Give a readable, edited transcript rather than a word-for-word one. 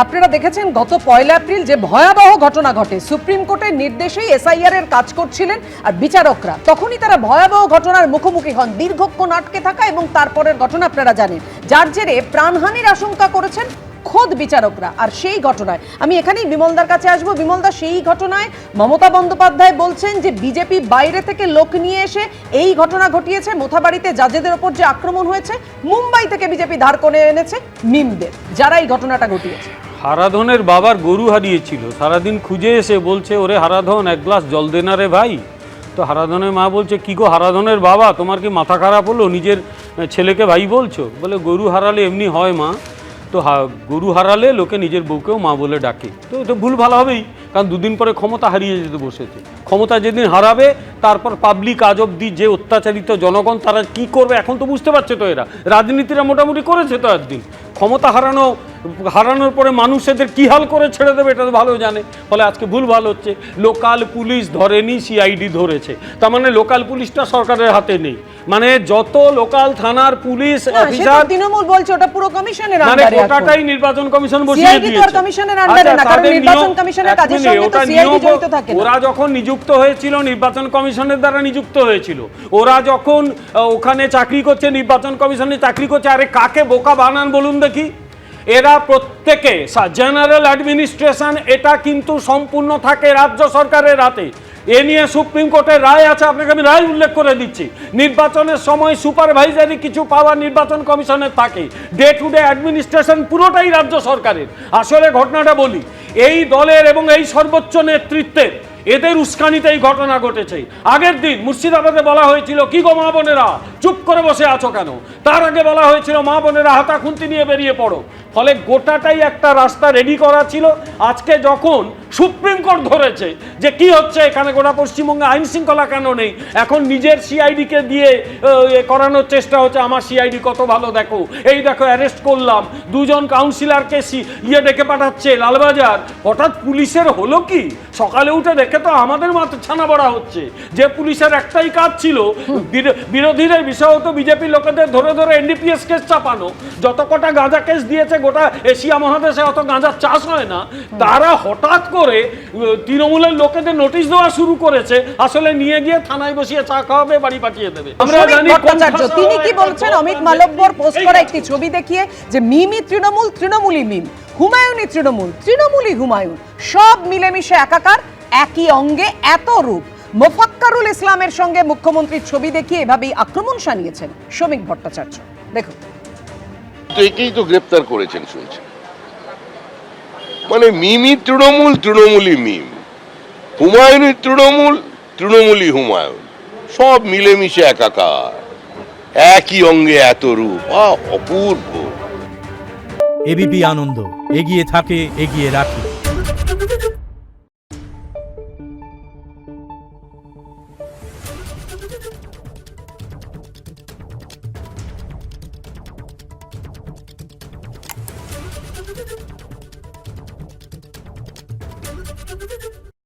আপনারা দেখেছেন গত 1 এপ্রিল যে ভয়াবহ ঘটনা ঘটে, সুপ্রিম কোর্টের নির্দেশেই এসআইআর এর কাজ করছিলেন আর বিচারকরা তখনই তারা ভয়াবহ ঘটনার মুখোমুখি হন, দীর্ঘক্ষণ আটকে থাকা এবং তারপরের ঘটনা আপনারা জানেন, যার জেরে প্রাণহানির আশঙ্কা করেছেন খোদ বিচারকরা। আর সেই ঘটনায় আমি এখানেই বিমলদার কাছে আসবো। বিমলদা, সেই ঘটনায় মমতা বন্দ্যোপাধ্যায় বলছেন যে বিজেপি বাইরে থেকে লোক নিয়ে এসে এই ঘটনা ঘটিয়েছে। মোথাবাড়িতে জাজেদের ওপর যে আক্রমণ হয়েছে, মুম্বাই থেকে বিজেপি ধার করে এনেছে মিমদের, যারা এই ঘটনাটা ঘটিয়েছে। হারাধনের বাবার গরু হারিয়েছিল, সারাদিন খুঁজে এসে বলছে, ওরে হারাধন এক গ্লাস জল দে না রে ভাই। তো হারাধনের মা বলছে, কি গো হারাধনের বাবা, তোমার কি মাথা খারাপ হলো, নিজের ছেলেকে ভাই বলছো? বলে, গরু হারালে এমনি হয় মা, তো গরু হারালে লোকে নিজের বউকেও মা বলে ডাকে। তো এটা ভুল ভালো হবেই, কারণ দুদিন পরে ক্ষমতা হারিয়ে যেতে বসেছে। ক্ষমতা যেদিন হারাবে তারপর পাবলিক আজ অব্দি যে অত্যাচারিত জনগণ, তারা কি করবে এখন তো বুঝতে পারছে। তো এরা রাজনীতিরা মোটামুটি করেছে তো একদিন, ক্ষমতা হারানোর পরে মানুষ এদের কী হাল করে ছেড়ে দেবে এটা তো ভালো জানে। ফলে আজকে ভুল ভালো হচ্ছে, লোকাল পুলিশ ধরেনি, সিআইডি ধরেছে। তার মানে লোকাল পুলিশটা সরকারের হাতে নেই, মানে যত লোকাল থানার পুলিশ অফিসার, তৃণমূল বলছে ওটা পুরো কমিশনের মানে আন্ডারে, গোটাটাই নির্বাচন কমিশন বসিয়ে দিয়েছে। কমিশনের আন্ডারে না, কারণ নির্বাচন কমিশনের কাজের সঙ্গে তো সিআইডি জড়িত থাকে না। ওরা যখন নিযুক্ত হয়েছিল নির্বাচন কমিশনের দ্বারা নিযুক্ত হয়েছিল, ওরা যখন ওখানে চাকরি করছে, নির্বাচন কমিশনে চাকরি করছে। আরে কাকে বোকা বানান বলুন দেখি? এরা প্রত্যেকে জেনারেল অ্যাডমিনিস্ট্রেশন, এটা কিন্তু সম্পূর্ণ থাকে রাজ্য সরকারের হাতে। এ নিয়ে সুপ্রিম কোর্টের রায় আছে, আপনাকে আমি রায় উল্লেখ করে দিচ্ছি। নির্বাচনের সময় সুপারভাইজারি কিছু পাওয়ার নির্বাচন কমিশনের থাকে, ডে টু ডে অ্যাডমিনিস্ট্রেশন পুরোটাই রাজ্য সরকারের। আসলে ঘটনাটা বলি, এই দলের এবং এই সর্বোচ্চ নেতৃত্বের এদের উস্কানিতে এই ঘটনা ঘটেছে। আগের দিন মুর্শিদাবাদে বলা হয়েছিল, কি গো মা বোনেরা চুপ করে বসে আছো কেন? তার আগে বলা হয়েছিল, মা বোনেরা হাতা খুন্তি নিয়ে বেরিয়ে পড়ো। ফলে গোটাটাই একটা রাস্তা রেডি করা ছিল। আজকে যখন সুপ্রিম কোর্ট ধরেছে যে কি হচ্ছে এখানে, গোটা পশ্চিমবঙ্গে আইন শৃঙ্খলা কেন নেই, এখন নিজের সিআইডিকে দিয়ে করানোর চেষ্টা হচ্ছে। আমার সিআইডি কত ভালো, দেখো এই দেখো অ্যারেস্ট করলাম, 2 জন কাউন্সিলরকে ডেকে পাঠাচ্ছে লালবাজার। হঠাৎ পুলিশের হলো কি, সকালে উঠে দেখে তো আমাদের মাথা ছানা বড়া হচ্ছে যে পুলিশের একটাই কাজ ছিল বিরোধীরা, বিশেষত বিজেপি লোকেদের ধরে ধরে এনডিপিএস কেস চাপানো। যত কটা গাঁজা কেস দিয়েছে গোটা এশিয়া মহাদেশে অত গাঁজার চাষ হয় না, তারা হঠাৎ করে তৃণমূলের লোকেদের নোটিশ দেওয়া শুরু করেছে, আসলে নিয়ে গিয়ে থানায় বসিয়ে চা খাওয়াবে, বাড়ি পাঠিয়ে দেবে। আমরা জানি তিনি কি বলছেন, অমিত মালব্যর পোস্ট করা একটি ছবি দেখিয়ে যে মিমি তৃণমূল, তৃণমূলই মিম, হুমায়ুনই তৃণমূল, তৃণমূলই হুমায়ুন, সব মিলেমিশে একাকার, একই অঙ্গে এত রূপ। মোফাক্কারুল ইসলামের সঙ্গে মুখ্যমন্ত্রীর ছবি দেখিয়ে এভাবেই আক্রমণ শানিয়েছেন শ্রমিক ভট্টাচার্য। দেখুন, তো একেই তো গ্রেপ্তার করেছেন শুনছেন। মানে মিমি তৃণমূল, তৃণমূলই মিম, হুমায়ুনই তৃণমূল, তৃণমূলই হুমায়ুন, সব মিলেমিশে একাকার, একই অঙ্গে এত রূপ, অপূর্ব। এবিপি আনন্দ, এগিয়ে থাকে, এগিয়ে রাখে।